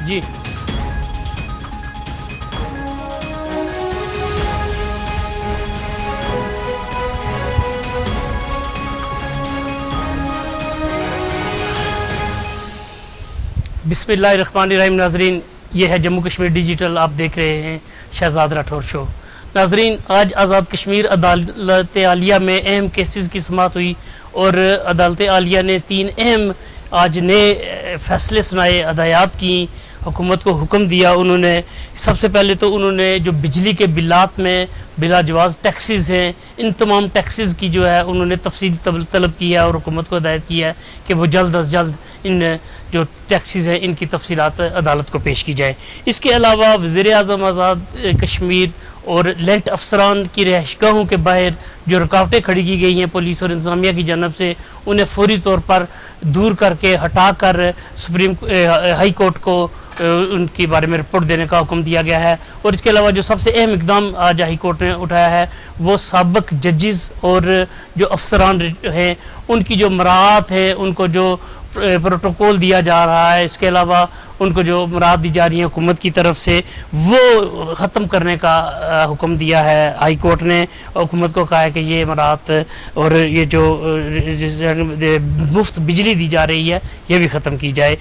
جی بسم اللہ الرحمن الرحیم. ناظرین، یہ ہے جموں کشمیر ڈیجیٹل، آپ دیکھ رہے ہیں شہزاد راٹھور شو. ناظرین، آج آزاد کشمیر عدالت عالیہ میں اہم کیسز کی سماعت ہوئی اور عدالت عالیہ نے 3 اہم آج نئے فیصلے سنائے، ہدایات کی، حکومت کو حکم دیا. انہوں نے سب سے پہلے تو انہوں نے جو بجلی کے بلات میں بلا جواز ٹیکسز ہیں، ان تمام ٹیکسز کی جو ہے انہوں نے تفصیل طلب کی ہے اور حکومت کو ہدایت کی ہے کہ وہ جلد از جلد ان جو ٹیکسز ہیں ان کی تفصیلات عدالت کو پیش کی جائے. اس کے علاوہ وزیر اعظم آزاد کشمیر اور لینٹ افسران کی رہائش گاہوں کے باہر جو رکاوٹیں کھڑی کی گئی ہیں پولیس اور انتظامیہ کی جانب سے، انہیں فوری طور پر دور کر کے ہٹا کر ہائی کورٹ کو ان کے بارے میں رپورٹ دینے کا حکم دیا گیا ہے. اور اس کے علاوہ جو سب سے اہم اقدام آج ہائی کورٹ نے اٹھایا ہے وہ سابق ججز اور جو افسران ہیں ان کی جو مراعات ہے، ان کو جو پروٹوکول دیا جا رہا ہے، اس کے علاوہ ان کو جو مراعات دی جا رہی ہیں حکومت کی طرف سے، وہ ختم کرنے کا حکم دیا ہے. ہائی کورٹ نے حکومت کو کہا ہے کہ یہ مراعات اور یہ جو مفت بجلی دی جا رہی ہے یہ بھی ختم کی جائے.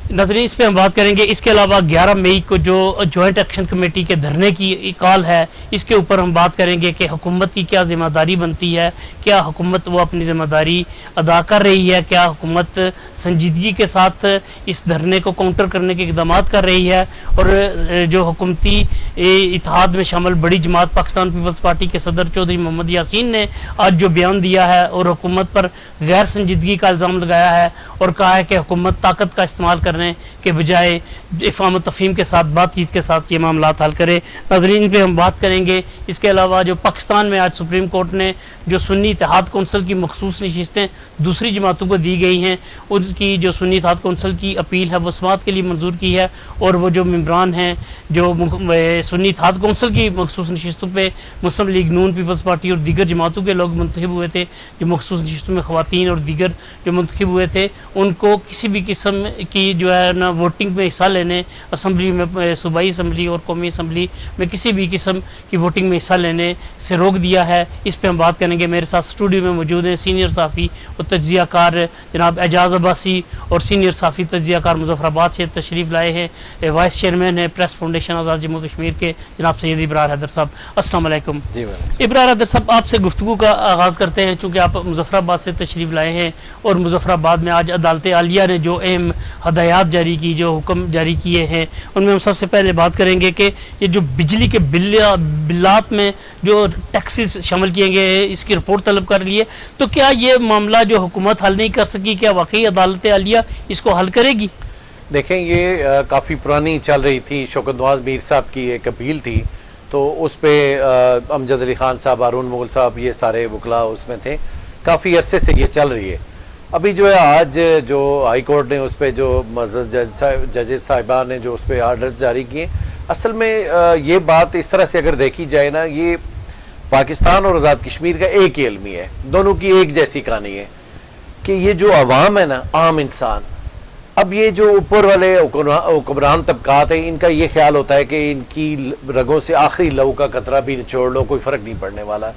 ناظرین، اس پہ ہم بات کریں گے. اس کے علاوہ 11 مئی کو جو جوائنٹ ایکشن کمیٹی کے دھرنے کی کال ہے، اس کے اوپر ہم بات کریں گے کہ حکومت کی کیا ذمہ داری بنتی ہے، کیا حکومت وہ اپنی ذمہ داری ادا کر رہی ہے، کیا حکومت سنجیدگی کے ساتھ اس دھرنے کو کاؤنٹر کرنے کے اقدامات کر رہی ہے. اور جو حکومتی اتحاد میں شامل بڑی جماعت پاکستان پیپلز پارٹی کے صدر چودھری محمد یاسین نے آج جو بیان دیا ہے اور حکومت پر غیر سنجیدگی کا الزام لگایا ہے اور کہا ہے کہ حکومت طاقت کا استعمال کرنے کے بجائے افہام و تفہیم کے ساتھ، بات چیت کے ساتھ یہ معاملات حل کرے. ناظرین، ان پہ ہم بات کریں گے. اس کے علاوہ جو پاکستان میں آج سپریم کورٹ نے جو سنی اتحاد کونسل کی مخصوص نشستیں دوسری جماعتوں کو دی گئی ہیں، ان کی جو سنی اتحاد کونسل کی اپیل ہے وہ سماعت کے لیے منظور کی ہے. اور وہ جو ممبران ہیں جو سنی اتحاد کونسل کی مخصوص نشستوں پہ مسلم لیگ نون، پیپلز پارٹی اور دیگر جماعتوں کے لوگ منتخب ہوئے تھے، جو مخصوص نشستوں میں خواتین اور دیگر جو منتخب ہوئے تھے، ان کو کسی بھی قسم کی جو ہے نا ووٹنگ میں حصہ لینے، اسمبلی میں، صوبائی اسمبلی اور قومی اسمبلی میں کسی بھی قسم کی ووٹنگ میں حصہ لینے سے روک دیا ہے. اس پہ ہم بات کریں گے. میرے ساتھ اسٹوڈیو میں موجود ہیں سینئر صحافی اور تجزیہ کار جناب اعجاز عباسی اور سینئر صحافی تجزیہ کار مظفر آباد سے تشریف لائے ہیں وائس چیئرمین ہیں پریس فاؤنڈیشن آزاد جموں کشمیر کے جناب سید ابرار حیدر صاحب. السلام علیکم. ابرار حیدر صاحب، آپ سے گفتگو کا آغاز کرتے ہیں چونکہ آپ مظفر آباد سے تشریف لائے ہیں اور مظفر آباد میں آج عدالت عالیہ نے جو اہم ہدایات جاری کی، جو حکم جاری کیے ہیں، ان میں ہم سب سے پہلے بات کریں گے کہ یہ جو بجلی کے بلات میں جو ٹیکسز شامل کیے گئے ہیں اس کی رپورٹ طلب کر لیے، تو کیا یہ معاملہ جو حکومت حل نہیں کر سکی، کیا واقعی عدالت عالیہ اس کو حل کرے گی؟ دیکھیں، یہ کافی پرانی چل رہی تھی. شوکت نواز میر صاحب کی ایک اپیل تھی، تو اس پہ امجد علی خان صاحب، ہارون مغل صاحب، یہ سارے وکلا اس میں تھے. کافی عرصے سے یہ چل رہی ہے. ابھی جو ہے آج جو ہائی کورٹ نے اس پہ جو معزز ججز صاحبان نے جو اس پہ آرڈرز جاری کیے، اصل میں یہ بات اس طرح سے اگر دیکھی جائے نا، یہ پاکستان اور آزاد کشمیر کا ایک ہی المی ہے، دونوں کی ایک جیسی کہانی ہے کہ یہ جو عوام ہے نا، عام انسان، اب یہ جو اوپر والے حکمران طبقات ہیں، ان کا یہ خیال ہوتا ہے کہ ان کی رگوں سے آخری لہو کا قطرہ بھی نچوڑ لو، کوئی فرق نہیں پڑنے والا.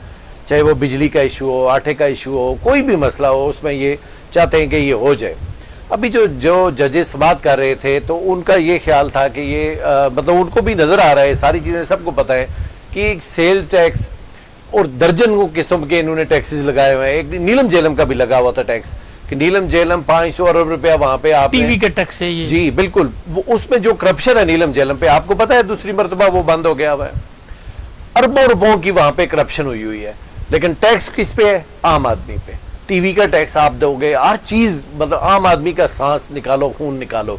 چاہے وہ بجلی کا ایشو ہو، آٹے کا ایشو ہو، کوئی بھی مسئلہ ہو، اس میں یہ چاہتے ہیں کہ یہ ہو جائے. ابھی جو ججز سماعت کر رہے تھے تو ان کا یہ خیال تھا کہ یہ مطلب ان کو بھی نظر آ رہا ہے، ساری چیزیں سب کو پتہ ہے کہ سیل ٹیکس اور درجن قسم کے انہوں نے ٹیکسز لگائے ہوئے ہیں. ایک نیلم جیلم کا بھی لگا ہوا تھا ٹیکس کہ نیلم جیلم 500 ارب روپیہ وہاں پہ آپ ٹی وی کا ٹیکس ہے یہ. جی بالکل، اس میں جو کرپشن ہے نیلم جیلم پہ، آپ کو پتہ ہے دوسری مرتبہ وہ بند ہو گیا ہوا ہے. اربوں روپوں کی وہاں پہ کرپشن ہوئی ہے. لیکن ٹیکس کس پہ ہے؟ عام آدمی پہ. ٹی وی کا ٹیکس آپ دو گے، ہر چیز مطلب عام آدمی کا سانس نکالو، خون نکالو.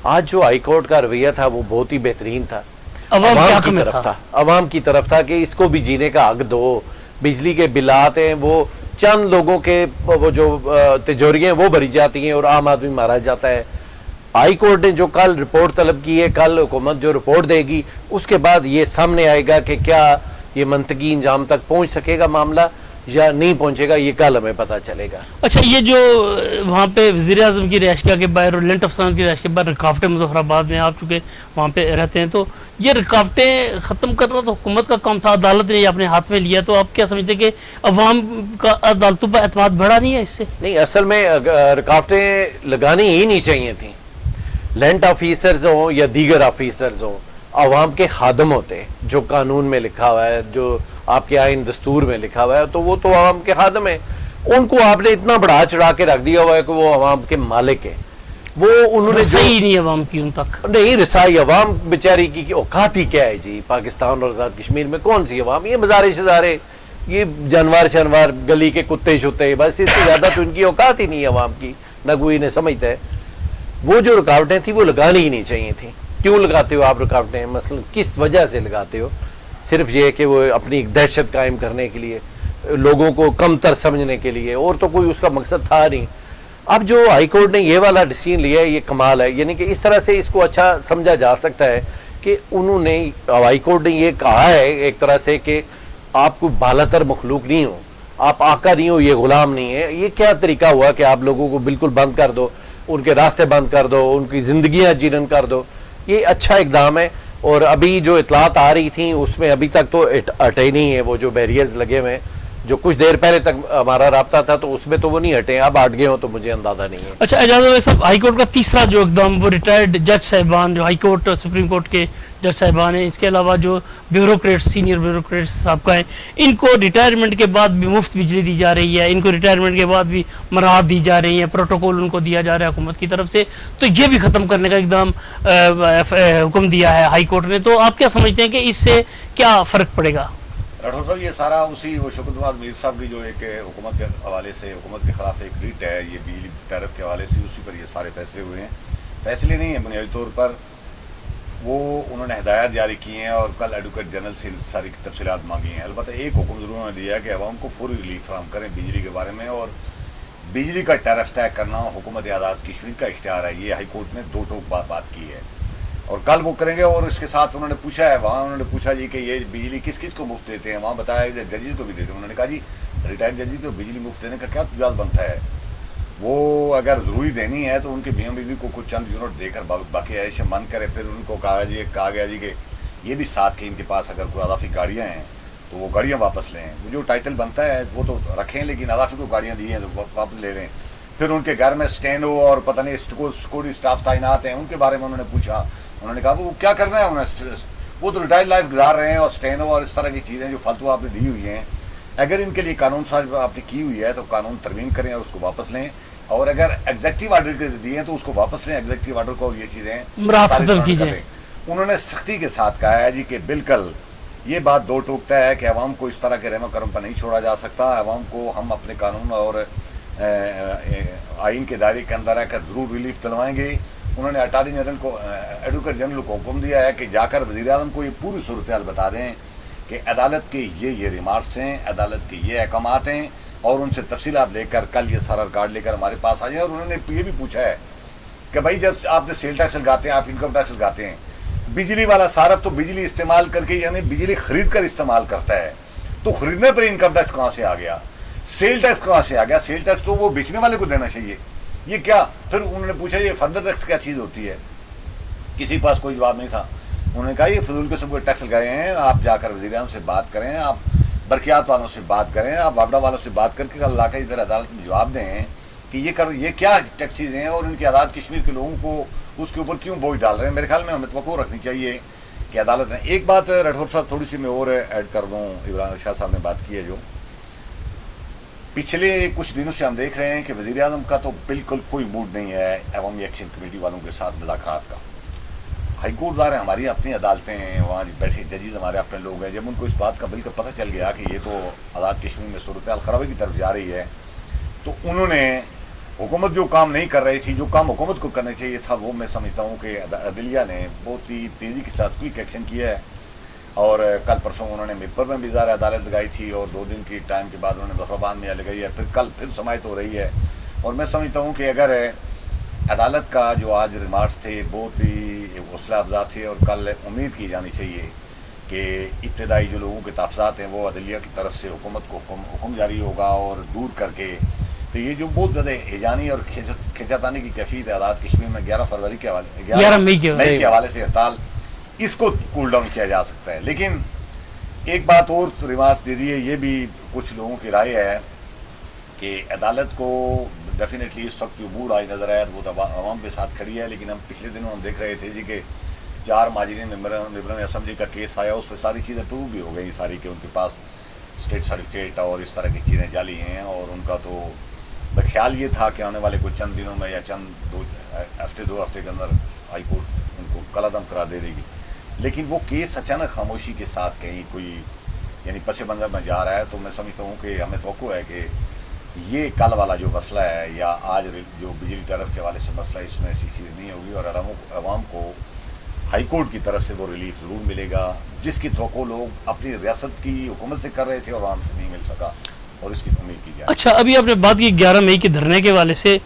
آج جو ہائی کورٹ کا رویہ تھا وہ بہت ہی بہترین تھا، عوام کی طرف تھا کہ اس کو بھی جینے کا حق دو. بجلی کے بلات ہیں وہ چند لوگوں کے وہ جو تجوریاں وہ بھری جاتی ہیں اور عام آدمی مارا جاتا ہے. ہائی کورٹ نے جو کل رپورٹ طلب کی ہے، کل حکومت جو رپورٹ دے گی اس کے بعد یہ سامنے آئے گا کہ کیا یہ منطقی انجام تک پہنچ سکے گا معاملہ. یا نہیں پہنچے گا یہ کل ہمیں پتہ چلے گا. اچھا یہ جو وہاں پہ وزیر اعظم کی رہائشگاہ کے باہر اور لینٹ افسران کی رہائش کے باہر رکاوٹیں مظفر آباد میں آپ چونکہ وہاں پہ رہتے ہیں تو یہ رکاوٹیں ختم کرنا تو حکومت کا کام تھا, عدالت نے یہ اپنے ہاتھ میں لیا, تو آپ کیا سمجھتے ہیں کہ عوام کا عدالتوں پر اعتماد بڑھا نہیں ہے اس سے؟ نہیں, اصل میں رکاوٹیں لگانی ہی نہیں چاہیے تھیں. لینٹ آفیسرز ہوں یا دیگر آفیسرز ہوں عوام کے خادم ہوتے ہیں, جو قانون میں لکھا ہوا ہے, جو آپ کے آئین دستور میں لکھا ہوا ہے, تو وہ تو عوام کے خادم ہیں. ان کو آپ نے اتنا بڑھا چڑھا کے رکھ دیا ہوا ہے کہ وہ عوام کے مالک ہیں. وہ انہوں نے صحیح نہیں عوام کی ان تک نہیں رسائی. عوام بیچاری کی اوقات ہی کیا ہے جی؟ پاکستان اور آزاد کشمیر میں کون سی عوام؟ یہ مزارے شزارے, یہ جانور شنوار, گلی کے کتے شتے, بس اس سے زیادہ تو ان کی اوقات ہی نہیں ہے عوام کی, نہ کوئی انہیں سمجھتا ہے. وہ جو رکاوٹیں تھیں وہ لگانی ہی نہیں چاہیے تھیں. کیوں لگاتے ہو آپ رکاوٹیں؟ مثلا کس وجہ سے لگاتے ہو؟ صرف یہ کہ وہ اپنی ایک دہشت قائم کرنے کے لیے, لوگوں کو کم تر سمجھنے کے لیے, اور تو کوئی اس کا مقصد تھا نہیں. اب جو ہائی کورٹ نے یہ والا ڈیسیژن لیا ہے یہ کمال ہے. یعنی کہ اس طرح سے اس کو اچھا سمجھا جا سکتا ہے کہ انہوں نے, ہائی کورٹ نے یہ کہا ہے ایک طرح سے کہ آپ کو بالاتر مخلوق نہیں ہو, آپ آقا نہیں ہو, یہ غلام نہیں ہے. یہ کیا طریقہ ہوا کہ آپ لوگوں کو بالکل بند کر دو, ان کے راستے بند کر دو, ان کی زندگیاں جیرن کر دو؟ یہ اچھا اقدام ہے. اور ابھی جو اطلاعات آ رہی تھیں اس میں ابھی تک تو ہٹے نہیں ہیں وہ جو بیریئرز لگے ہوئے ہیں. جو کچھ دیر پہلے تک ہمارا رابطہ تھا تو اس میں تو وہ نہیں ہٹے, اب ہٹ گئے ہوں تو مجھے اندازہ نہیں ہے. اچھا اعجاز صاحب, ہائی کورٹ کا تیسرا جو اقدام وہ ریٹائرڈ جج صاحبان, جو ہائی کورٹ سپریم کورٹ کے جج صاحبان ہیں, اس کے علاوہ جو بیوروکریٹس, سینئر بیوروکریٹس سابقہ ہیں, ان کو ریٹائرمنٹ کے بعد بھی مفت بجلی دی جا رہی ہے, ان کو ریٹائرمنٹ کے بعد بھی مراحت دی جا رہی ہیں, پروٹوکول ان کو دیا جا رہا ہے حکومت کی طرف سے, تو یہ بھی ختم کرنے کا اقدام حکم دیا ہے ہائی کورٹ نے. تو آپ کیا سمجھتے ہیں کہ اس سے کیا فرق پڑے گا؟ راٹھور صاحب یہ سارا اسی وہ شوکت نواز میر صاحب کی جو ایک حکومت کے حوالے سے, حکومت کے خلاف ایک ریٹ ہے یہ بجلی ٹیرف کے حوالے سے, اسی پر یہ سارے فیصلے ہوئے ہیں. فیصلے نہیں ہیں بنیادی طور پر, وہ انہوں نے ہدایات جاری کی ہیں اور کل ایڈوکیٹ جنرل سے ساری تفصیلات مانگی ہیں. البتہ ایک حکم ضرور انہوں نے دیا ہے کہ عوام کو فوری ریلیف فراہم کریں بجلی کے بارے میں, اور بجلی کا ٹیرف طے کرنا حکومت آزاد کشمیر کا اختیار ہے. یہ ہائی کورٹ نے دو ٹوک بات کی ہے اور کل وہ کریں گے. اور اس کے ساتھ انہوں نے پوچھا ہے, وہاں انہوں نے پوچھا جی کہ یہ بجلی کس کس کو مفت دیتے ہیں, وہاں بتایا ججز کو بھی دیتے ہیں. انہوں نے کہا جی ریٹائرڈ ججز کو بجلی مفت دینے کا کیا تجاز بنتا ہے, وہ اگر ضروری دینی ہے تو ان کے میاں بیوی کو کچھ چند یونٹ دے کر باقی عائش من کرے. پھر ان کو کہا گیا جی کہ یہ بھی ساتھ کہ ان کے پاس اگر کوئی اضافی گاڑیاں ہیں تو وہ گاڑیاں واپس لیں. وہ جو ٹائٹل بنتا ہے وہ تو رکھیں, لیکن اضافی کو گاڑیاں دی ہیں تو واپس لے لیں. پھر ان کے گھر میں اسٹینڈو اور پتہ نہیں سیکورٹی اسٹاف تعینات ہیں, ان کے بارے میں انہوں نے پوچھا. انہوں نے کہا وہ کیا کرنا ہے انہیں, وہ تو ریٹائرڈ لائف گزار رہے ہیں, اور اسٹینو اور اس طرح کی چیزیں جو فالتو آپ نے دی ہوئی ہیں, اگر ان کے لیے قانون ساز آپ نے کی ہوئی ہے تو قانون ترمیم کریں اور اس کو واپس لیں. اور اگر ایگزیکٹو آرڈر کے دیے ہیں تو اس کو واپس لیں, ایگزیکٹو آرڈر کو, اور یہ چیزیں ختم کیجیے. انہوں نے سختی کے ساتھ کہا ہے جی کہ بالکل یہ بات دو ٹوکتا ہے کہ عوام کو اس طرح کے رحم و کرم پر نہیں چھوڑا جا سکتا. عوام کو ہم اپنے قانون اور آئین کے دائرے کے اندر رہ کر ضرور ریلیف دلوائیں گے. انہوں نے اٹارنی جنرل کو, ایڈوکیٹ جنرل کو حکم دیا ہے کہ جا کر وزیر اعظم کو یہ پوری صورتحال بتا دیں کہ عدالت کے یہ ریمارکس ہیں, عدالت کے یہ احکامات ہیں, اور ان سے تفصیلات لے کر کل یہ سارا ریکارڈ لے کر ہمارے پاس آ جائیں. اور انہوں نے یہ بھی پوچھا ہے کہ بھائی جب آپ نے سیل ٹیکس لگاتے ہیں, آپ انکم ٹیکس لگاتے ہیں, بجلی والا صارف تو بجلی استعمال کر کے یعنی بجلی خرید کر استعمال کرتا ہے, تو خریدنے پر انکم ٹیکس کہاں سے آ گیا, سیل ٹیکس کہاں سے آ گیا؟ سیل ٹیکس تو وہ بیچنے والے کو دینا چاہیے. یہ کیا؟ پھر انہوں نے پوچھا یہ فردر ٹیکس کیا چیز ہوتی ہے, کسی پاس کوئی جواب نہیں تھا. انہوں نے کہا یہ فضول قسم کے ٹیکس لگائے ہیں, آپ جا کر وزیر اعظم سے بات کریں, آپ برقیات والوں سے بات کریں, آپ واپڈا والوں سے بات کر کے اللہ کا ادھر عدالت میں جواب دیں کہ یہ کیا ٹیکسیز ہیں اور ان کی آزاد کشمیر کے لوگوں کو اس کے اوپر کیوں بوجھ ڈال رہے ہیں. میرے خیال میں ہمیں توقع رکھنی چاہیے کہ عدالت نے. ایک بات راٹھور صاحب تھوڑی سی میں اور ایڈ کر دوں, عمران شاہ صاحب نے بات کی ہے, جو پچھلے کچھ دنوں سے ہم دیکھ رہے ہیں کہ وزیر اعظم کا تو بالکل کوئی موڈ نہیں ہے عوامی ایکشن کمیٹی والوں کے ساتھ مذاکرات کا. ہائی کورٹ ظاہر ہماری اپنی عدالتیں ہیں, وہاں بیٹھے ججز ہمارے اپنے لوگ ہیں. جب ان کو اس بات کا بالکل پتہ چل گیا کہ یہ تو آزاد کشمیر میں صورتحال خرابی کی طرف جا رہی ہے, تو انہوں نے حکومت جو کام نہیں کر رہی تھی, جو کام حکومت کو کرنا چاہیے تھا, وہ میں سمجھتا ہوں کہ عدلیہ نے بہت ہی تیزی کے ساتھ کوئک ایکشن کیا ہے. اور کل پرسوں انہوں نے مپر میں بھی ظاہر عدالت لگائی تھی, اور 2 دن کی ٹائم کے بعد انہوں نے ظفرآباد میں لگائی ہے, پھر کل پھر سماعت ہو رہی ہے. اور میں سمجھتا ہوں کہ اگر عدالت کا جو آج ریمارکس تھے بہت ہی حوصلہ افزا تھے, اور کل امید کی جانی چاہیے کہ ابتدائی جو لوگوں کے تحفظات ہیں وہ عدلیہ کی طرف سے حکومت کو حکم جاری ہوگا اور دور کر کے، تو یہ جو بہت زیادہ ہیجانی اور کھینچاتانی کی کیفیت ہے آزاد کشمیر میں 11 فروری کے حوالے 11 مئی کے حوالے سے ہڑتال، اس کو کول ڈاؤن کیا جا سکتا ہے۔ لیکن ایک بات اور ریمارکس دے دیے، یہ بھی کچھ لوگوں کی رائے ہے کہ عدالت کو ڈیفینیٹلی اس وقت جو موڈ آئی نظر آیا وہ عوام کے ساتھ کھڑی ہے، لیکن ہم پچھلے دنوں ہم دیکھ رہے تھے جی کہ 4 مہاجرین ممبران اسمبلی کا کیس آیا، اس پہ ساری چیزیں پروو بھی ہو گئی ساری کہ ان کے پاس اسٹیٹ سرٹیفکیٹ اور اس طرح کی چیزیں جعلی ہیں، اور ان کا تو خیال یہ تھا کہ آنے والے کچھ چند دنوں میں یا چند 2 ہفتے کے اندر ہائی کورٹ ان کو کالعدم قرار دے گی، لیکن وہ کیس اچانک خاموشی کے ساتھ کہیں کوئی یعنی پس منظر میں جا رہا ہے۔ تو میں سمجھتا ہوں کہ ہمیں توقع ہے کہ یہ کل والا جو مسئلہ ہے یا آج جو بجلی ٹیرف کے حوالے سے مسئلہ ہے، اس میں ایسی چیز نہیں ہوگی، اور عوام کو ہائی کورٹ کی طرف سے وہ ریلیف ضرور ملے گا، جس کی توقع لوگ اپنی ریاست کی حکومت سے کر رہے تھے اور عوام سے نہیں مل سکا، اور اس کی امید کی جائے۔ اچھا، ابھی آپ نے بات کی 11 مئی کے دھرنے کے حوالے سے،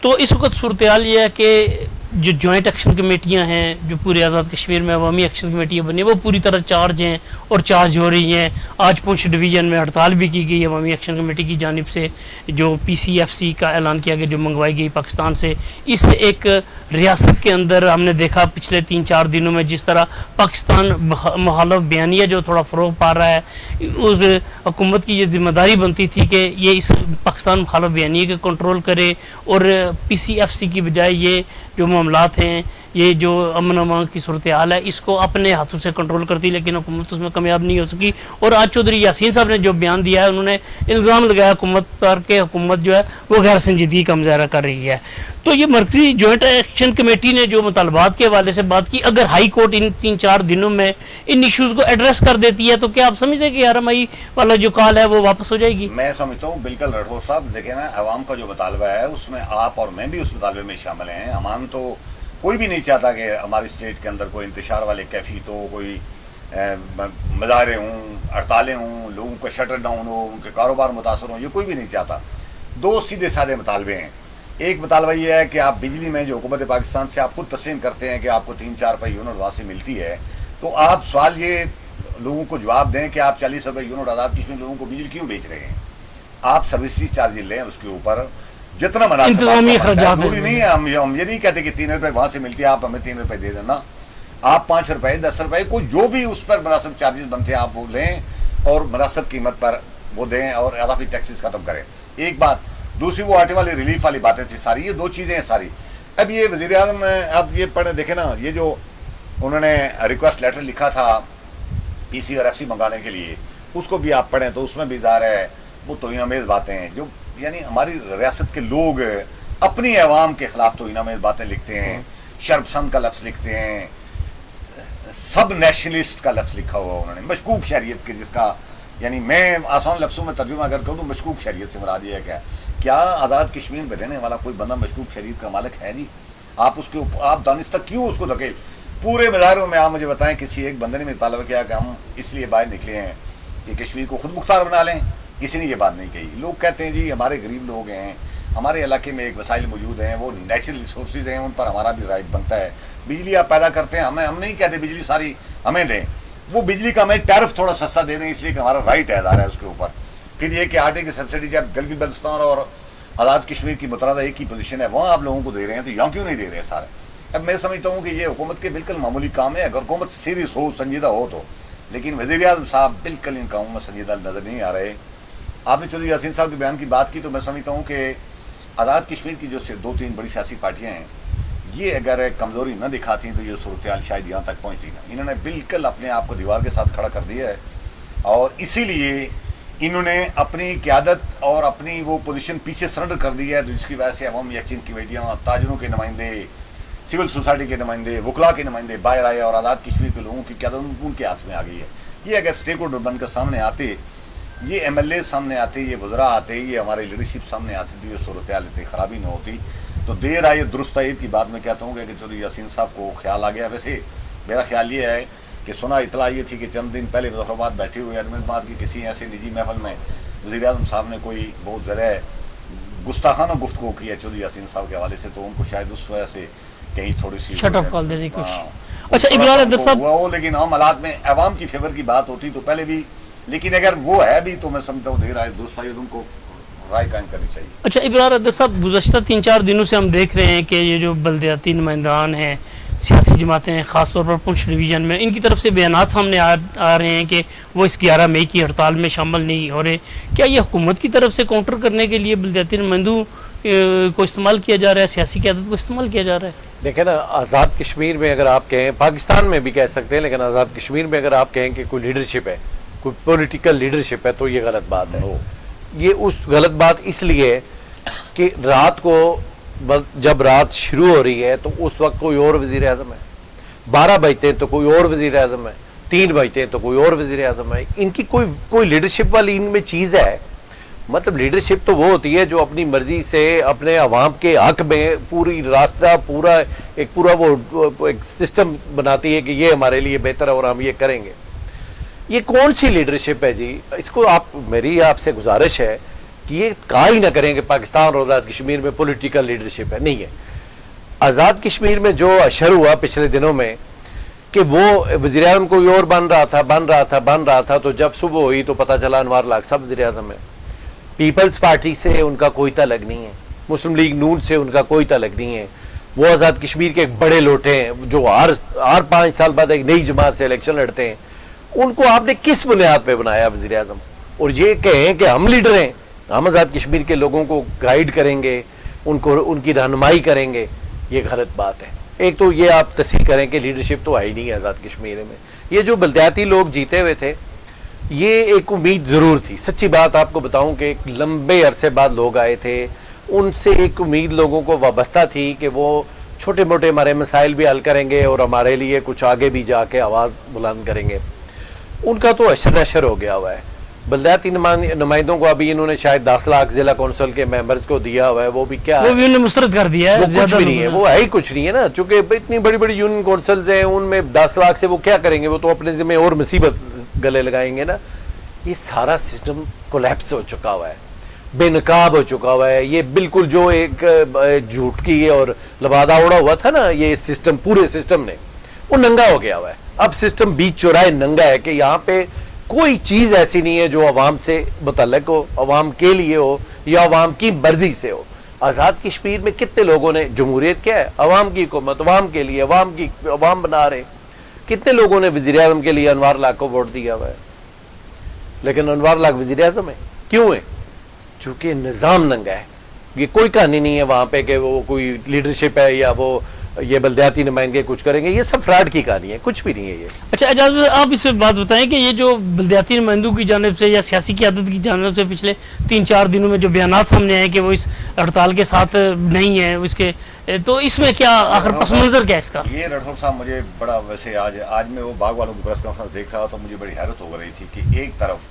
تو اس وقت صورتحال یہ ہے کہ جو جوائنٹ ایکشن کمیٹیاں ہیں، جو پورے آزاد کشمیر میں عوامی ایکشن کمیٹیاں بنی ہیں، وہ پوری طرح چارج ہیں اور چارج ہو رہی ہیں۔ آج پونچھ ڈویژن میں ہڑتال بھی کی گئی عوامی ایکشن کمیٹی کی جانب سے، جو PCFC کا اعلان کیا گیا جو منگوائی گئی پاکستان سے۔ اس ایک ریاست کے اندر ہم نے دیکھا پچھلے 3-4 دنوں میں جس طرح پاکستان مخالف بیانیہ جو تھوڑا فروغ پا رہا ہے، اس حکومت کی یہ ذمہ داری بنتی تھی کہ یہ اس پاکستان مخالف بیانیہ کے کنٹرول کرے، اور PCFC کی بجائے یہ جو معاملات ہیں، یہ جو امن امان کی صورتحال ہے، اس کو اپنے ہاتھوں سے کنٹرول کرتی، لیکن حکومت اس میں کامیاب نہیں ہو سکی۔ اور آج چودھری یاسین صاحب نے جو بیان دیا ہے، انہوں نے الزام لگایا حکومت پر کہ حکومت جو ہے وہ غیر سنجیدگی کا مظاہرہ کر رہی ہے۔ تو یہ مرکزی جوائنٹ ایکشن کمیٹی نے جو مطالبات کے حوالے سے بات کی، اگر ہائی کورٹ ان 3-4 دنوں میں ان ایشوز کو ایڈریس کر دیتی ہے، تو کیا آپ سمجھتے ہیں کہ 11 مئی والا جو کال ہے وہ واپس ہو جائے گی؟ میں سمجھتا ہوں بالکل راٹھور صاحب، دیکھیں نا، عوام کا جو مطالبہ ہے اس میں آپ اور میں بھی اس مطالبے میں شامل ہیں۔ عوام تو کوئی بھی نہیں چاہتا کہ ہماری اسٹیٹ کے اندر کوئی انتشار والے کیفیت ہو، کوئی مظاہرے ہوں، ہڑتالیں ہوں، لوگوں کا شٹر ڈاؤن ہو، ان کے کاروبار متاثر ہوں، یہ کوئی بھی نہیں چاہتا۔ 2 سیدھے سادے مطالبے ہیں۔ ایک مطالبہ یہ ہے کہ آپ بجلی میں جو حکومت پاکستان سے آپ خود تسلیم کرتے ہیں کہ آپ کو 3-4 روپے یونٹ وہاں سے ملتی ہے، تو آپ سوال یہ لوگوں کو جواب دیں کہ آپ 40 روپے یونٹ آزاد کشمیر لوگوں کو بجلی کیوں بیچ رہے ہیں؟ آپ سروسز چارج لیں اس کے اوپر جتنا مناسب، انتظامی اخراجات ضروری نہیں ہے، ہم یہ نہیں کہتے کہ 3 روپے وہاں سے ملتی ہے آپ ہمیں 3 روپے دے دینا، آپ 5 روپے 10 روپے کو جو بھی اس پر مناسب چارجز بنتے ہیں آپ وہ لیں اور مناسب قیمت پر وہ دیں اور اضافی ٹیکسز ختم کریں۔ ایک بات، دوسری وہ آٹے والی ریلیف والی باتیں تھی ساری، یہ 2 چیزیں ہیں ساری۔ اب یہ وزیر اعظم اب یہ پڑھیں دیکھیں نا، یہ جو انہوں نے ریکویسٹ لیٹر لکھا تھا PC اور FC منگانے کے لیے، اس کو بھی آپ پڑھیں تو اس میں بھی ظاہر ہے وہ توہین آمیز باتیں ہیں، جو یعنی ہماری ریاست کے لوگ اپنی عوام کے خلاف توہین آمیز باتیں لکھتے ہیں، شرپسند کا لفظ لکھتے ہیں، سب نیشنلسٹ کا لفظ لکھا ہوا انہوں نے، مشکوک شہریت کے، جس کا یعنی میں آسان لفظوں میں ترجمہ اگر کروں تو مشکوک شہریت سے مراد یہ ہے کیا آزاد کشمیر میں رہنے والا کوئی بندہ مشکوک شہریت کا مالک ہے؟ جی آپ اس کے آپ دانستہ کیوں اس کو دھکیل؟ پورے مظاہروں میں آپ مجھے بتائیں کسی ایک بندے نے مطالبہ کیا کہ ہم اس لیے باہر نکلے ہیں کہ کشمیر کو خود مختار بنا لیں؟ کسی نے یہ بات نہیں کہی۔ لوگ کہتے ہیں جی ہمارے غریب لوگ ہیں، ہمارے علاقے میں ایک وسائل موجود ہیں، وہ نیچرل ریسورسز ہیں، ان پر ہمارا بھی رائٹ بنتا ہے، بجلی آپ پیدا کرتے ہیں، ہم نہیں کہتے بجلی ساری ہمیں دیں، وہ بجلی کا ہمیں ٹیرف تھوڑا سستا دے دیں، اس لیے کہ ہمارا رائٹ ہے ظاہر ہے اس کے اوپر۔ پھر یہ کہ آٹے کی سبسڈی جب گلگت بلتستان اور آزاد کشمیر کی مترادہ ایک ہی پوزیشن ہے، وہاں آپ لوگوں کو دے رہے ہیں، تو یہاں کیوں نہیں دے رہے سارے؟ اب میں سمجھتا ہوں کہ یہ حکومت کے بالکل معمولی کام ہے، اگر حکومت سیریس ہو، سنجیدہ ہو تو، لیکن وزیر اعظم صاحب بالکل ان کاموں میں سنجیدہ نظر نہیں آ رہے۔ آپ نے چودھری یاسین صاحب کے بیان کی بات کی تو میں سمجھتا ہوں کہ آزاد کشمیر کی جو 2-3 بڑی سیاسی پارٹیاں ہیں، یہ اگر کمزوری نہ دکھاتی تو یہ صورتحال شاید یہاں تک پہنچتی نہ۔ انہوں نے بالکل اپنے آپ کو دیوار کے ساتھ کھڑا کر دیا ہے، اور اسی لیے انہوں نے اپنی قیادت اور اپنی وہ پوزیشن پیچھے سرنڈر کر دی ہے، جس کی وجہ سے عوامی ایکشن کمیٹیاں، تاجروں کے نمائندے، سول سوسائٹی کے نمائندے، وکلا کے نمائندے باہر آئے، اور آزاد کشمیر کے لوگوں کی قیادت ان کے ہاتھ میں آ گئی ہے۔ یہ اگر اسٹیک ہولڈر بن کر سامنے آتے، یہ MLA سامنے آتے، یہ وزراء آتے، یہ ہمارے لیڈرشپ سامنے آتی تو یہ صورتحال اتنی خرابی نہ ہوتی۔ تو دیر آئے درست آئے کی بات میں کہتا ہوں کہ چودھری یاسین صاحب کو خیال آ گیا۔ ویسے میرا خیال یہ ہے کہ سنا اطلاع یہ تھی کہ چند دن پہلے مظفر آباد بیٹھے ہوئے احمد آباد کی کسی ایسے نجی محفل میں وزیر اعظم صاحب نے کوئی بہت زیادہ گستاخانہ گفتگو کی ہے چودھری یاسین صاحب کے حوالے سے، تو ان کو شاید اس وجہ سے کہیں تھوڑی سی شٹ آف کال دینے کی کوشش۔ اچھا ابرار احمد صاحب ہوا ہو، لیکن عام حالات میں عوام کی فیور کی بات ہوتی تو پہلے بھی، لیکن اگر وہ ہے بھی تو میں سمجھتا ہوں دیر آئے دوست بھائی ان کو رائے قائم کرنی چاہیے۔ اچھا ابرار احمد صاحب، گزشتہ 3-4 دنوں سے ہم دیکھ رہے ہیں کہ یہ جو بلدیاتی نمائندگان ہیں، سیاسی جماعتیں ہیں، خاص طور پر پنچ ڈویژن میں، ان کی طرف سے بیانات سامنے آ رہے ہیں کہ وہ اس 11 مئی کی ہڑتال میں شامل نہیں ہو رہے۔ کیا یہ حکومت کی طرف سے کاؤنٹر کرنے کے لیے بلدیاتی نمائندوں کو استعمال کیا جا رہا ہے، سیاسی قیادت کو استعمال کیا جا رہا ہے؟ دیکھیں نا، آزاد کشمیر میں اگر آپ کہیں، پاکستان میں بھی کہہ سکتے ہیں، لیکن آزاد کشمیر میں اگر آپ کہیں کہ کوئی لیڈرشپ ہے، کوئی پولیٹیکل لیڈرشپ ہے، تو یہ غلط بات ہے۔ یہ اس غلط بات اس لیے کہ رات کو جب رات شروع ہو رہی ہے تو اس وقت کوئی اور وزیر اعظم ہے، 12 بجتے ہیں تو کوئی اور وزیر اعظم ہے، 3 بجتے ہیں تو کوئی اور وزیر اعظم ہے۔ ان کی کوئی لیڈرشپ والی ان میں چیز ہے؟ مطلب لیڈرشپ تو وہ ہوتی ہے جو اپنی مرضی سے اپنے عوام کے حق میں پوری راستہ پورا وہ ایک سسٹم بناتی ہے کہ یہ ہمارے لیے بہتر ہے اور ہم یہ کریں گے۔ یہ کون سی لیڈرشپ ہے جی؟ اس کو میری آپ سے گزارش ہے کہ یہ کہا ہی نہ کریں کہ پاکستان اور آزاد کشمیر میں پولیٹیکل لیڈرشپ ہے، نہیں ہے۔ آزاد کشمیر میں جو اشر ہوا پچھلے دنوں میں کہ وہ وزیر اعظم کوئی اور بن رہا تھا تو جب صبح ہوئی تو پتہ چلا انوار لاکھ صاحب وزیر اعظم ہے۔ پیپلز پارٹی سے ان کا کوئی تعلق نہیں ہے، مسلم لیگ نون سے ان کا کوئی تعلق نہیں ہے۔ وہ آزاد کشمیر کے ایک بڑے لوٹے ہیں جو ہر 5 سال بعد ایک نئی جماعت سے الیکشن لڑتے ہیں۔ ان کو آپ نے کس بنیاد پہ بنایا وزیر اعظم؟ اور یہ کہیں کہ ہم لیڈر ہیں، ہم آزاد کشمیر کے لوگوں کو گائیڈ کریں گے، ان کی رہنمائی کریں گے، یہ غلط بات ہے۔ ایک تو یہ آپ تصحیح کریں کہ لیڈرشپ تو ہے ہی نہیں ہے آزاد کشمیر میں۔ یہ جو بلدیاتی لوگ جیتے ہوئے تھے، یہ ایک امید ضرور تھی۔ سچی بات آپ کو بتاؤں کہ ایک لمبے عرصے بعد لوگ آئے تھے، ان سے ایک امید لوگوں کو وابستہ تھی کہ وہ چھوٹے موٹے ہمارے مسائل بھی حل کریں گے اور ہمارے لیے کچھ آگے بھی جا کے آواز بلند کریں گے۔ ان کا تو اشر نشر ہو گیا ہوا ہے۔ بلدیاتی نمائندوں کو ابھی انہوں نے شاید 10 لاکھ ضلع کونسل کے ممبرز کو دیا ہوا ہے، وہ بھی کیا ہے، وہ بھی انہیں مسترد کر دیا ہے، وہ کچھ بھی نہیں ہے، وہ ہے ہی کچھ نہیں ہے نا۔ چونکہ اتنی بڑی بڑی یونین کونسلز ہیں، ان میں 10 لاکھ سے وہ کیا کریں گے؟ وہ تو اپنے ذمہ اور مصیبت گلے لگائیں گے نا۔ یہ سارا سسٹم کولیپس ہو چکا ہوا ہے، بے نقاب ہو چکا ہوا ہے۔ یہ بالکل جو ایک جھوٹ کی اور لبادہ اڑا ہوا تھا نا، یہ سسٹم، پورے سسٹم نے وہ ننگا ہو گیا ہوا ہے۔ اب سسٹم بیچ چوراہے ننگا ہے کہ یہاں پہ کوئی چیز ایسی نہیں ہے جو عوام سے متعلق ہو، عوام کے لیے ہو یا عوام کی مرضی سے ہو۔ آزاد کشمیر میں کتنے لوگوں نے، جمہوریت کیا ہے؟ عوام کی حکومت، عوام کے لیے، عوام بنا رہے۔ کتنے لوگوں نے وزیر اعظم کے لیے انوار لاکھ کو ووٹ دیا ہوا ہے، لیکن انوار لاکھ وزیر اعظم ہے کیوں ہے؟ چونکہ نظام ننگا ہے۔ یہ کوئی کہانی نہیں ہے وہاں پہ کہ وہ کوئی لیڈرشپ ہے یا وہ یہ بلدیاتی نمائندے کچھ کریں گے، یہ سب فراڈ کی کہانی ہے، کچھ بھی نہیں ہے یہ۔ اچھا اعجاز بھائی، آپ اس پہ بات بتائیں کہ یہ جو بلدیاتی نمائندوں کی جانب سے یا سیاسی قیادت کی جانب سے پچھلے 3-4 دنوں میں جو بیانات سامنے آئے کہ وہ اس ہڑتال کے ساتھ نہیں ہے، اس کے تو اس میں کیا آخر پس منظر کیا ہے اس کا؟ یہ رٹھور صاحب مجھے بڑا، ویسے آج میں وہ باغ والوں کی پریس کانفرنس دیکھ رہا تو مجھے بڑی حیرت ہو رہی تھی کہ ایک طرف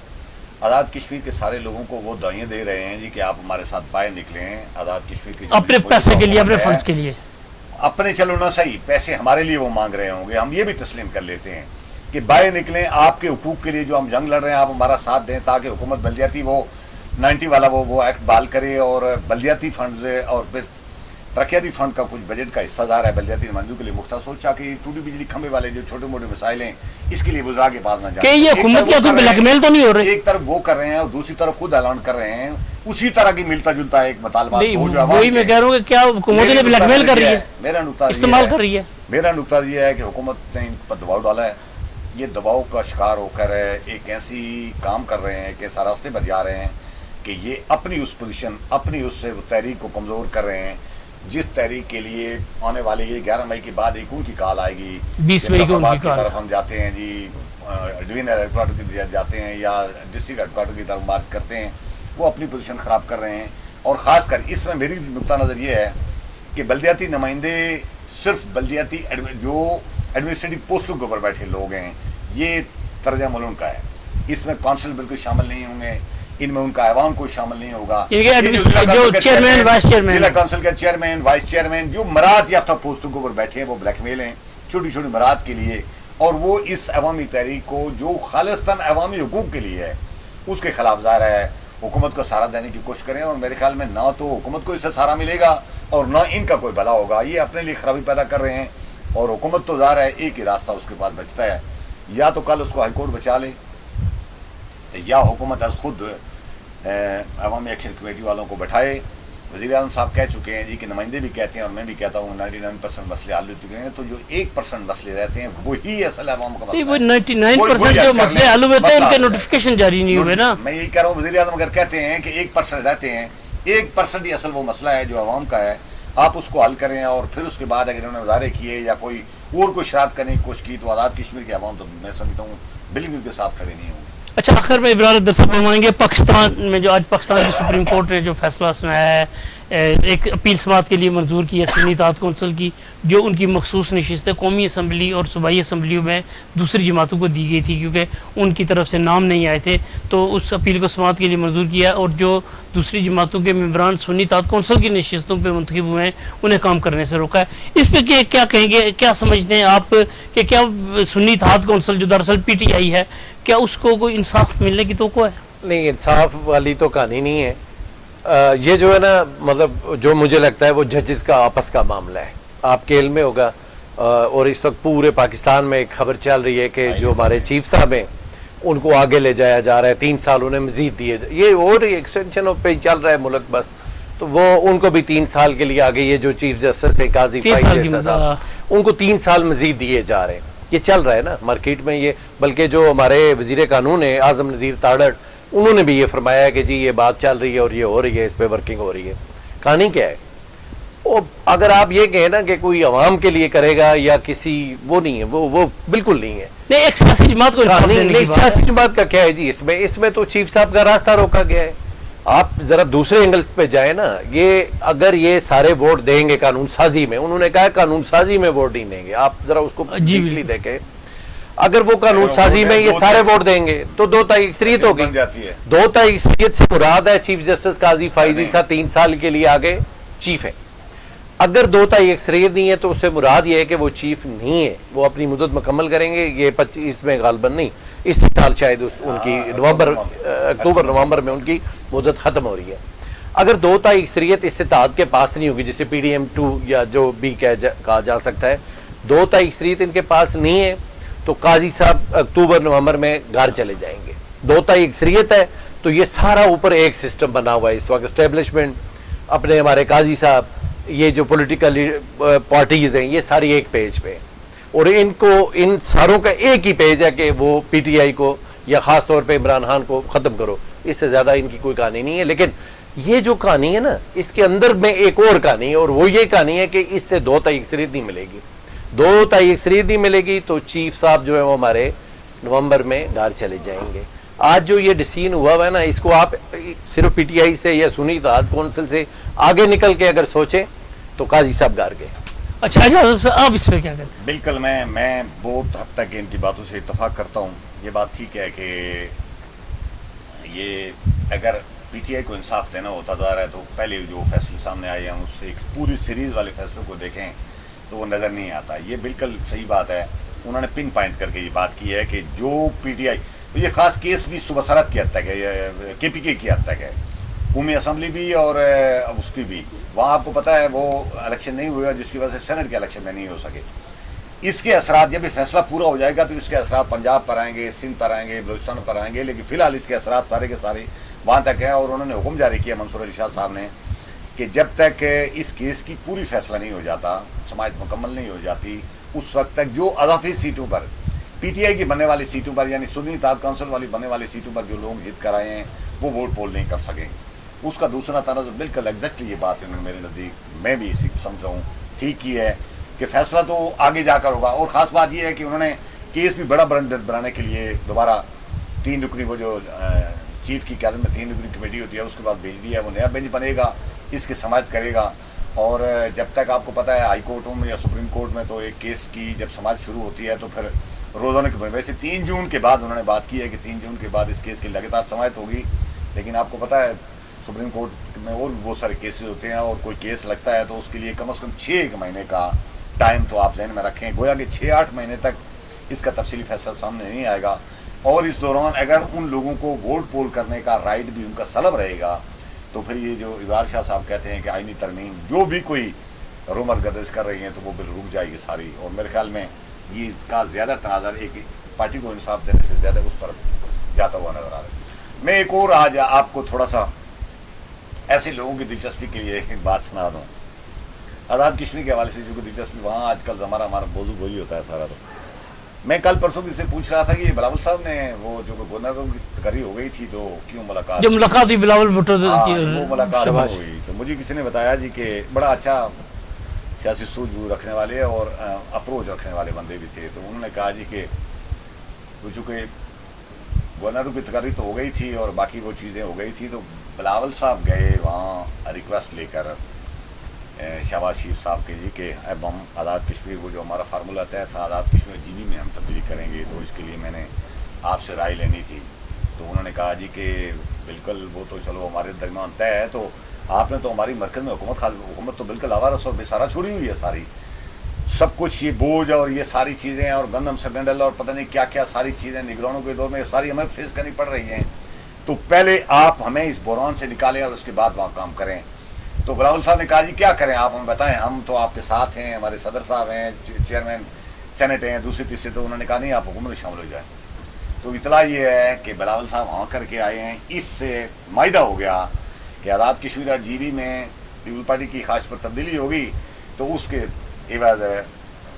آزاد کشمیر کے سارے لوگوں کو وہ دعائیں دے رہے ہیں جی کہ آپ ہمارے ساتھ باہر نکلیں، آزاد کشمیر کے اپنے پیسے کے لیے، اپنے فنڈز کے لیے، اپنے چلو نہ صحیح پیسے ہمارے لیے وہ مانگ رہے ہوں گے، ہم یہ بھی تسلیم کر لیتے ہیں کہ باہر نکلیں، آپ کے حقوق کے لیے جو ہم جنگ لڑ رہے ہیں آپ ہمارا ساتھ دیں تاکہ حکومت بلدیاتی وہ 90 والا وہ ایکٹ بحال کرے اور بلدیاتی فنڈز اور پھر ترقیاتی فنڈ کا کچھ بجٹ کا حصہ ظاہر ہے بلدیاتی نمائندوں کے لیے مختص ہو، تاکہ ٹوٹی بجلی کھمبے والے جو چھوٹے موٹے مسائل ہیں اس کے لیے وزراء کے پاس نہ جائیں۔ کہ یہ حکومت کیا تو بلیک میل تو نہیں ہو رہی؟ ایک طرف وہ کر رہے ہیں اور دوسری طرف خود اعلان کر رہے ہیں اسی طرح کی ملتا جلتا ایک مطالبہ، وہی میں کہہ رہا ہوں کہ کیا حکومت نے بلیک میل کر رہی ہے، میرا نقطہ استعمال کر رہی ہے؟ میرا نقطہ یہ ہے کہ حکومت نے ان پر دباؤ ڈالا ہے، یہ دباؤ کا شکار ہو کر ایک ایسی کام کر رہے ہیں کہ ایسا راستے پر جا رہے ہیں کہ یہ اپنی اس پوزیشن، اپنی اس سے تحریک کو کمزور کر رہے ہیں جس تحریک کے لیے آنے والے یہ 11 مئی کے بعد ایک ان کی کال آئے گی، 20 مئی کو ان کی کال، طرف ہم جاتے ہیں جی ڈویژنل ہیڈ کوارٹر کی طرف جاتے ہیں یا ڈسٹرکٹ ہیڈ کوارٹر کی طرف مارچ کرتے ہیں، وہ اپنی پوزیشن خراب کر رہے ہیں۔ اور خاص کر اس میں میری نقطہ نظر یہ ہے کہ بلدیاتی نمائندے صرف بلدیاتی جو ایڈمنسٹریٹو پوسٹوں کے اوپر بیٹھے لوگ ہیں، یہ طرز عمل ان کا ہے، اس میں کونسل بالکل شامل نہیں ہوں گے، ان میں ان کا ایوان کوئی شامل نہیں ہوگا، جو چیئرمین، وائس چیئرمین، ضلع کونسل کے چیئرمین، وائس چیئرمین جو مراد یافتہ پوسٹوں کے اوپر بیٹھے ہیں وہ بلیک میل ہیں چھوٹی چھوٹی مراد کے لیے، اور وہ اس عوامی تحریک کو جو خالصتاً عوامی حقوق کے لیے ہے اس کے خلاف ظاہر ہے حکومت کو سہارا دینے کی کوشش کریں، اور میرے خیال میں نہ تو حکومت کو اس سے سہارا ملے گا اور نہ ان کا کوئی بھلا ہوگا، یہ اپنے لیے خرابی پیدا کر رہے ہیں اور حکومت تو ظاہر ہے ایک ہی راستہ اس کے پاس بچتا ہے، یا تو کل اس کو ہائی کورٹ بچا لے، یا حکومت از خود عوامی ایکشن کمیٹی والوں کو بٹھائے۔ وزیر اعظم صاحب کہہ چکے ہیں جی کہ نمائندے بھی کہتے ہیں اور میں بھی کہتا ہوں 99% مسئلے حل ہو چکے ہیں، تو جو 1% مسئلے رہتے ہیں وہی اصل عوام کا مسئلہ وہ ہے۔ 99% جو مسئلے حل ہوئے تھے ان کے نوٹیفیکیشن جاری نہیں ہوئے نا۔ میں یہی کہہ رہا ہوں وزیر اعظم اگر کہتے ہیں کہ 1% رہتے ہیں، 1% ہی اصل وہ مسئلہ ہے جو عوام کا ہے، آپ اس کو حل کریں، اور پھر اس کے بعد اگر انہوں نے مظاہرے کیے یا کوئی اور کوئی شرارت کرنے کی کوشش کی تو آزاد کشمیر کے عوام تو میں سمجھتا ہوں بالکل ان کے ساتھ کھڑے نہیں ہوں گے۔ اچھا آخر میں ابرار عبدال صاحب فرمائیں گے پاکستان میں جو آج پاکستان کی سپریم کورٹ نے جو فیصلہ سنایا ہے، ایک اپیل سماعت کے لیے منظور کی ہے سنی اتحاد کونسل کی، جو ان کی مخصوص نشستیں قومی اسمبلی اور صوبائی اسمبلیوں میں دوسری جماعتوں کو دی گئی تھی کیونکہ ان کی طرف سے نام نہیں آئے تھے، تو اس اپیل کو سماعت کے لیے منظور کیا، اور جو دوسری جماعتوں کے ممبران سنی اتحاد کونسل کی نشستوں پہ منتخب ہوئے ہیں انہیں کام کرنے سے روکا ہے۔ اس پہ کیا کہیں گے، کیا سمجھتے ہیں آپ کہ کیا سنی اتحاد کونسل جو دراصل پی ٹی آئی ہے، کیا اس کو کوئی انصاف ملنے کی توقع ہے؟ نہیں، انصاف والی تو کہانی نہیں ہے۔ یہ جو ہے نا، مطلب جو مجھے لگتا ہے وہ ججز کا آپس کا معاملہ ہے۔ آپ کے علم میں ہوگا، اور اس وقت پورے پاکستان میں ایک خبر چل رہی ہے کہ جو ہمارے چیف صاحب ہیں ان کو آگے لے جایا جا رہا ہے، 3 سال انہیں مزید دیے، یہ اور ایکسٹینشن پہ چل رہا ہے ملک بس، تو وہ ان کو بھی 3 سال کے لیے آگے، یہ جو چیف جسٹس ہے قاضی فائز جیسا صاحب، ان کو 3 سال مزید دیے جا رہے ہیں۔ یہ چل رہا ہے نا مارکیٹ میں یہ، بلکہ جو ہمارے وزیر قانون ہے اعظم نذیر تاڑڑ، انہوں نے بھی یہ فرمایا کہ جی یہ بات چل رہی ہے اور یہ ہو رہی ہے، اس پہ ورکنگ ہو رہی ہے۔ کہانی کیا ہے؟ اگر آپ یہ کہیں نا کہ کوئی عوام کے لیے کرے گا یا کسی، وہ نہیں ہے، وہ بالکل نہیں ہے۔ نہیں، ایک سیاسی جماعت کو انصاف دینے کی بات ہے۔ سیاسی جماعت کا کیا ہے جی؟ اس میں تو چیف صاحب کا راستہ روکا گیا ہے۔ آپ ذرا دوسرے اینگلز پہ جائیں نا، یہ اگر یہ سارے ووٹ دیں گے قانون سازی میں، انہوں نے کہا قانون سازی میں ووٹ نہیں دیں گے، آپ ذرا اس کو ڈیپلی دیکھیں، اگر وہ قانون سازی میں یہ سارے ووٹ دیں گے تو 2/3 اکثریت ہوگی۔ 2/3 اکثریت سے مراد ہے چیف جسٹس قاضی فائزی صاحب 3 سال کے لیے آگے چیف ہے۔ اگر 2/3 اکثریت نہیں ہے تو اس سے مراد یہ ہے کہ وہ چیف نہیں ہے، وہ اپنی مدت مکمل کریں گے۔ یہ 25 میں غالباً نہیں، اس سال شاید ان کی اکتوبر نومبر میں ان کی مدت ختم ہو رہی ہے۔ اگر 2/3 اکثریت اس اتحاد کے پاس نہیں ہوگی، جسے پی ڈی ایم 2 یا جو بھی کہا جا سکتا ہے، 2/3 اکثریت ان کے پاس نہیں ہے تو قاضی صاحب اکتوبر نومبر میں گھر چلے جائیں گے۔ 2/3 اکثریت ہے تو یہ سارا اوپر ایک سسٹم بنا ہوا ہے اس وقت، اسٹیبلشمنٹ، اپنے ہمارے قاضی صاحب، یہ جو پولیٹیکل پارٹیز ہیں، یہ ساری ایک پیج پہ، اور ان ساروں کا ایک ہی پیج ہے کہ وہ پی ٹی آئی کو یا خاص طور پہ عمران خان کو ختم کرو۔ اس سے زیادہ ان کی کوئی کہانی نہیں ہے۔ لیکن یہ جو کہانی ہے نا، اس کے اندر میں ایک اور کہانی ہے، اور وہ یہ کہانی ہے کہ اس سے 2/3 اکثریت نہیں ملے گی۔ 2/3 اکثریت نہیں ملے گی تو چیف صاحب جو ہے وہ ہمارے نومبر میں گھر چلے جائیں گے۔ آج جو یہ ڈسین ہوا ہے نا، اس کو آپ صرف پی ٹی آئی سے یا سنی اتحاد کونسل سے آگے نکل کے اگر سوچیں تو قاضی صاحب گھر گئے۔ اچھا آپ اس پہ کیا کہتے ہیں؟ بالکل، میں بہت حد تک ان کی باتوں سے اتفاق کرتا ہوں۔ یہ بات ٹھیک ہے کہ یہ اگر پی ٹی آئی کو انصاف دینا ہوتا جا رہا ہے تو پہلے جو فیصلے سامنے آئے ہیں اس سے ایک پوری سیریز والے فیصلوں کو دیکھیں تو وہ نظر نہیں آتا۔ یہ بالکل صحیح بات ہے، انہوں نے پن پوائنٹ کر کے یہ بات کی ہے کہ جو پی ٹی آئی، یہ خاص کیس بھی صوبہ سرحد کی حد تک ہے، کے پی کے کی حد تک ہے، قومی اسمبلی بھی اور اس کی بھی، وہاں آپ کو پتہ ہے وہ الیکشن نہیں ہوئے جس کی وجہ سے سینٹ کے الیکشن میں نہیں ہو سکے۔ اس کے اثرات جب یہ فیصلہ پورا ہو جائے گا تو اس کے اثرات پنجاب پر آئیں گے، سندھ پر آئیں گے، بلوچستان پر آئیں گے، لیکن فی الحال اس کے اثرات سارے کے سارے وہاں تک ہیں۔ اور انہوں نے حکم جاری کیا منصور علی شاہ صاحب نے کہ جب تک اس کیس کی پوری فیصلہ نہیں ہو جاتا، سماعت مکمل نہیں ہو جاتی، اس وقت تک جو اضافی سیٹوں پر، پی ٹی آئی کی بننے والی سیٹوں پر، یعنی سنی اتحاد کونسل والی بننے والی سیٹوں پر جو لوگ جیت کر آئے ہیں وہ ووٹ پول نہیں کر سکیں۔ اس کا دوسرا طرز بالکل ایگزیکٹلی یہ بات انہوں نے میرے نزدیک، میں بھی اسی کو سمجھتا ہوں ٹھیک کی ہے کہ فیصلہ تو آگے جا کر ہوگا۔ اور خاص بات یہ ہے کہ انہوں نے کیس بھی بڑا بنانے کے لیے دوبارہ 3 رکنی، وہ جو چیف کی قیادت میں 3 رکنی کمیٹی ہوتی ہے اس کے بعد بھیج دیا ہے، وہ نیا بینچ بنے گا، اس کی سماعت کرے گا۔ اور جب تک آپ کو پتہ ہے ہائی کورٹوں میں یا سپریم کورٹ میں تو ایک کیس کی جب سماعت شروع ہوتی ہے تو پھر روزانہ کے ویسے 3 جون کے بعد انہوں نے بات کی ہے کہ 3 جون کے بعد اس کیس کی لگاتار سماعت ہوگی، لیکن آپ کو پتہ ہے سپریم کورٹ میں اور بھی بہت سارے کیسز ہوتے ہیں، اور کوئی کیس لگتا ہے تو اس کے لیے کم از کم 6 مہینے کا ٹائم تو آپ ذہن میں رکھیں، گویا کہ 6-8 مہینے تک اس کا تفصیلی فیصلہ سامنے نہیں آئے گا۔ اور اس دوران اگر ان لوگوں کو ووٹ پول کرنے کا رائٹ بھی ان کا سلب رہے گا تو پھر یہ جو ابرار شاہ صاحب کہتے ہیں کہ آئینی ترمیم جو بھی کوئی رومر گردش کر رہی ہیں تو وہ بل رک جائے گی ساری. اور میرے خیال میں یہ اس کا زیادہ تناظر ایک پارٹی کو انصاف دینے سے زیادہ اس پر جاتا ہوا نظر آ رہا ہے. میں ایک اور آج آپ کو تھوڑا سا ایسے لوگوں کی دلچسپی کے لیے ایک بات سنا دوں. آزاد کشمیر کے حوالے سے جو دلچسپی وہاں آج کل ہمارا موضوع وہی ہوتا ہے سارا. تو میں کل پرسوں سے پوچھ رہا تھا کہ بلاول صاحب نے وہ جو گورنر کی تقرری ہو گئی تھی تو کیوں ملاقات جو ملاقات ہوئی بلاول بھٹو وہ ملاقات ہوئی. تو مجھے کسی نے بتایا جی کہ بڑا اچھا سیاسی سوجھ بوجھ رکھنے والے اور اپروچ رکھنے والے بندے بھی تھے. تو انہوں نے کہا جی کہ چونکہ گورنر کی تقرری تو ہو گئی تھی اور باقی وہ چیزیں ہو گئی تھی تو بلاول صاحب گئے وہاں ریکویسٹ لے کر شہباز شریف صاحب کے جی کہ اب ہم آزاد کشمیر وہ جو ہمارا فارمولہ طے تھا آزاد کشمیر جی بی میں ہم تبدیلی کریں گے تو اس کے لیے میں نے آپ سے رائے لینی تھی. تو انہوں نے کہا جی کہ بالکل وہ تو چلو ہمارے درمیان طے ہے. تو آپ نے تو ہماری مرکز میں حکومت تو بالکل آوارس اور بے سہارا چھوڑی ہوئی ہے ساری. سب کچھ یہ بوجھ اور یہ ساری چیزیں اور گندم سگنڈل اور پتہ نہیں کیا کیا ساری چیزیں نگرانوں کے دور میں ساری ہمیں فیس کرنی پڑ رہی ہیں. تو پہلے آپ ہمیں اس بحران سے نکالیں اور اس کے بعد وہاں کام کریں. تو بلاول صاحب نے کہا جی کیا کریں آپ ہمیں بتائیں, ہم تو آپ کے ساتھ ہیں, ہمارے صدر صاحب ہیں, چیئرمین سینٹ ہیں, دوسری تیسری. تو انہوں نے کہا نہیں آپ حکومت میں شامل ہو جائیں. تو اطلاع یہ ہے کہ بلاول صاحب وہاں کر کے آئے ہیں. اس سے معاہدہ ہو گیا کہ آزاد کشمیر جی بی میں پیپل پارٹی کی خواہش پر تبدیلی ہوگی تو اس کے عوض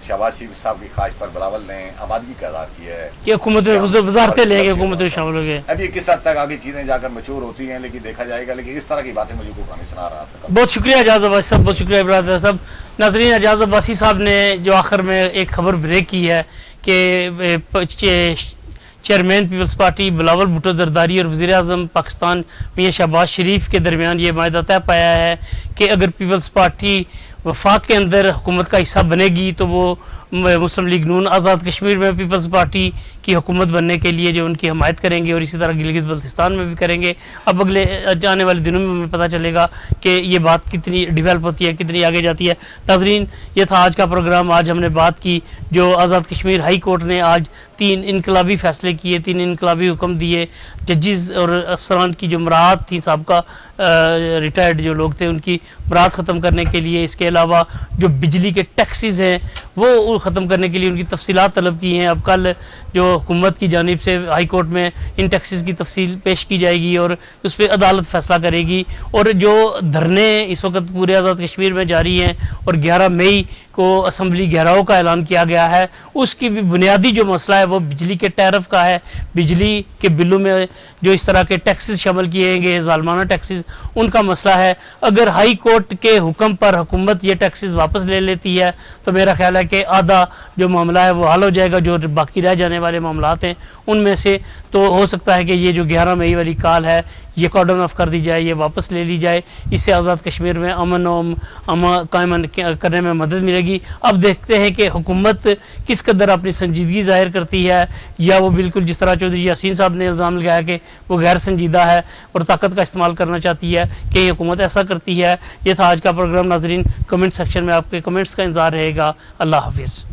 شہباز شریف صاحب کی خواہش پر بلاول نے آبادگی کا اظہار کیا ہے کہ حکومت میں وزارتیں لے کے حکومت میں شامل ہو گئے. اب یہ کس حد تک آگے چیزیں جا کر میچور ہوتی ہیں لیکن دیکھا جائے گا. لیکن اس طرح کی باتیں مجھے کو کہانی سنا رہا تھا. بہت شکریہ اعجاز عباسی صاحب, بہت شکریہ برادر صاحب. ناظرین, اعجاز عباسی صاحب نے جو آخر میں ایک خبر بریک کی ہے کہ چیئرمین پیپلز پارٹی بلاول بھٹو زرداری اور وزیر اعظم پاکستان میاں شہباز شریف کے درمیان یہ معاہدہ طے پایا ہے کہ اگر پیپلز پارٹی وفاق کے اندر حکومت کا حصہ بنے گی تو وہ مسلم لیگ نون آزاد کشمیر میں پیپلز پارٹی کی حکومت بننے کے لیے جو ان کی حمایت کریں گے اور اسی طرح گلگت بلتستان میں بھی کریں گے. اب اگلے جانے والے دنوں میں ہمیں پتہ چلے گا کہ یہ بات کتنی ڈیولپ ہوتی ہے, کتنی آگے جاتی ہے. ناظرین, یہ تھا آج کا پروگرام. آج ہم نے بات کی جو آزاد کشمیر ہائی کورٹ نے آج 3 انقلابی فیصلے کیے, 3 انقلابی حکم دیے. ججز اور افسران کی جو مراعات تھی, سابقہ ریٹائرڈ جو لوگ تھے, ان کی مراعات ختم کرنے کے لیے. اس کے علاوہ جو بجلی کے ٹیکسز ہیں وہ ختم کرنے کے لیے ان کی تفصیلات طلب کی ہیں. اب کل جو حکومت کی جانب سے ہائی کورٹ میں ان ٹیکسز کی تفصیل پیش کی جائے گی اور اس پہ عدالت فیصلہ کرے گی. اور جو دھرنے اس وقت پورے آزاد کشمیر میں جاری ہیں اور 11 مئی کو اسمبلی گھیراؤ کا اعلان کیا گیا ہے, اس کی بھی بنیادی جو مسئلہ ہے وہ بجلی کے ٹیرف کا ہے. بجلی کے بلوں میں جو اس طرح کے ٹیکسز شامل کیے گئے, ظالمانہ ٹیکسز, ان کا مسئلہ ہے. اگر ہائی کورٹ کے حکم پر حکومت یہ ٹیکسز واپس لے لیتی ہے تو میرا خیال ہے کہ آدھا جو معاملہ ہے وہ حل ہو جائے گا. جو باقی رہ جانے والے معاملات ہیں ان میں سے تو ہو سکتا ہے کہ یہ جو 11 مئی والی کال ہے یہ کارڈن آف کر دی جائے, یہ واپس لے لی جائے. اس سے آزاد کشمیر میں امن قائم کرنے میں مدد ملے گی. اب دیکھتے ہیں کہ حکومت کس قدر اپنی سنجیدگی ظاہر کرتی ہے, یا وہ بالکل جس طرح چودھری یاسین صاحب نے الزام لگایا کہ وہ غیر سنجیدہ ہے اور طاقت کا استعمال کرنا چاہتی ہے, کہ یہ حکومت ایسا کرتی ہے. یہ تھا آج کا پروگرام. ناظرین, کمنٹ سیکشن میں آپ کے کمنٹس کا انتظار رہے گا. اللہ حافظ.